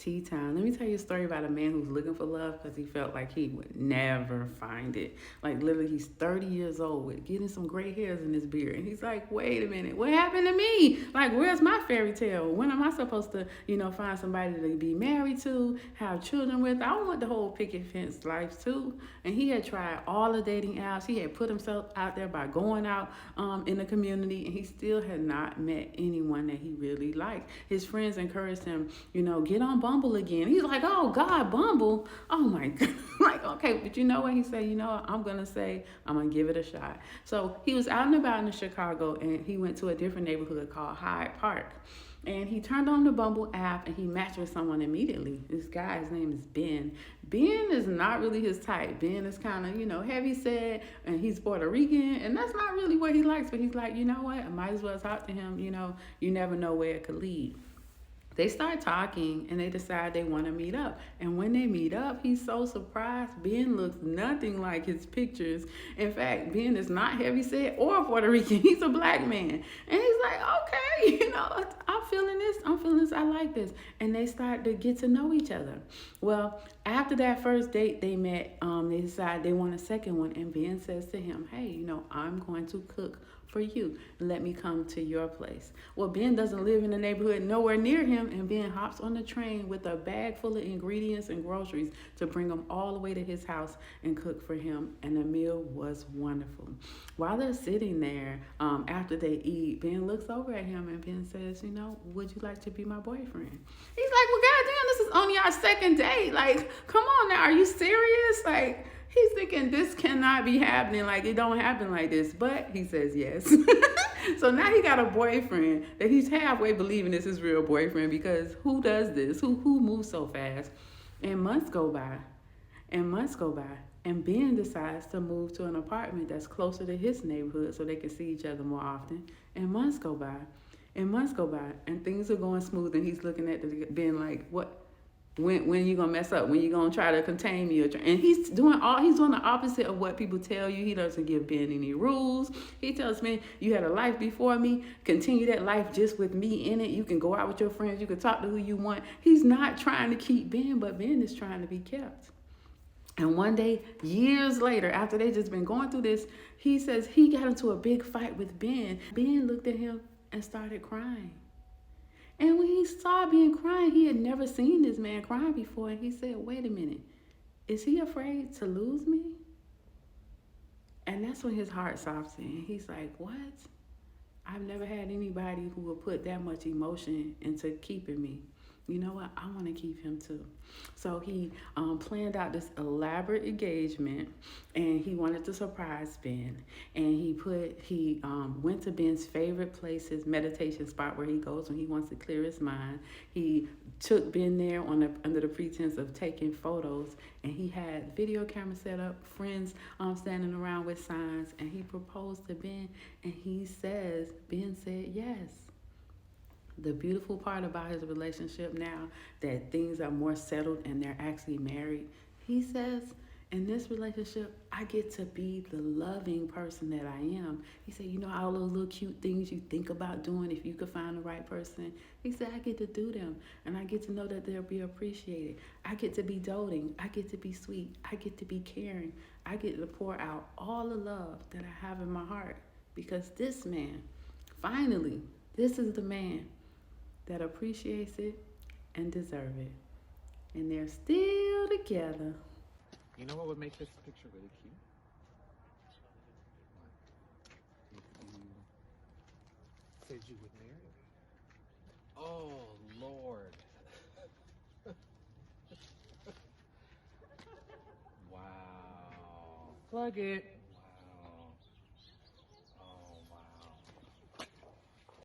Tea time. Let me tell you a story about a man who's looking for love because he felt like he would never find it. Like literally, he's 30 years old with getting some gray hairs in his beard, and he's like, "Wait a minute, what happened to me? Like, where's my fairy tale? When am I supposed to, find somebody to be married to, have children with? I want the whole picket fence life too." And he had tried all the dating apps. He had put himself out there by going out in the community, and he still had not met anyone that he really liked. His friends encouraged him, get on Bumble again. He's like, oh God, Bumble. Oh my God. Like, okay, but you know what? He said, I'm going to give it a shot. So he was out and about in Chicago, and he went to a different neighborhood called Hyde Park. And he turned on the Bumble app and he matched with someone immediately. This guy, his name is Ben. Ben is not really his type. Ben is kind of, heavy set, and he's Puerto Rican, and that's not really what he likes. But he's like, you know what? I might as well talk to him. You never know where it could lead. They start talking and they decide they want to meet up. And when they meet up, he's so surprised. Ben looks nothing like his pictures. In fact, Ben is not heavy set or Puerto Rican. He's a black man. And he's like, okay, I'm feeling this. I like this. And they start to get to know each other. Well, after that first date they met, they decide they want a second one. And Ben says to him, hey, I'm going to cook for you. Let me come to your place. Well, Ben doesn't live in the neighborhood nowhere near him, and Ben hops on the train with a bag full of ingredients and groceries to bring them all the way to his house and cook for him. And the meal was wonderful. While they're sitting there, after they eat, Ben looks over at him and Ben says, would you like to be my boyfriend? He's like, well, goddamn, this is only our second date. Like, come on now, are you serious? Like, he's thinking this cannot be happening. Like, it don't happen like this. But he says yes. So now he got a boyfriend that he's halfway believing is his real boyfriend, because who does this? Who moves so fast? And months go by. And Ben decides to move to an apartment that's closer to his neighborhood so they can see each other more often. And months go by. And things are going smooth. And he's looking at Ben like, what? When you gonna mess up? When you gonna try to contain me? And he's doing the opposite of what people tell you. He doesn't give Ben any rules. He tells Ben, you had a life before me. Continue that life just with me in it. You can go out with your friends. You can talk to who you want. He's not trying to keep Ben, but Ben is trying to be kept. And one day, years later, after they just been going through this, he says he got into a big fight with Ben. Ben looked at him and started crying. And when he saw Ben crying, he had never seen this man cry before. And he said, wait a minute, is he afraid to lose me? And that's when his heart softens. He's like, what? I've never had anybody who would put that much emotion into keeping me. You know what? I want to keep him too. So he planned out this elaborate engagement, and he wanted to surprise Ben. And he went to Ben's favorite place, his meditation spot where he goes when he wants to clear his mind. He took Ben there under the pretense of taking photos, and he had video camera set up, friends standing around with signs, and he proposed to Ben, and Ben said yes. The beautiful part about his relationship now, that things are more settled and they're actually married, he says, in this relationship, I get to be the loving person that I am. He said, all those little cute things you think about doing if you could find the right person. He said, I get to do them, and I get to know that they'll be appreciated. I get to be doting. I get to be sweet. I get to be caring. I get to pour out all the love that I have in my heart, because this man, finally, this is the man that appreciates it and deserve it. And they're still together. You know what would make this picture really cute? If you said you would marry me. Oh, Lord. Wow. Plug it.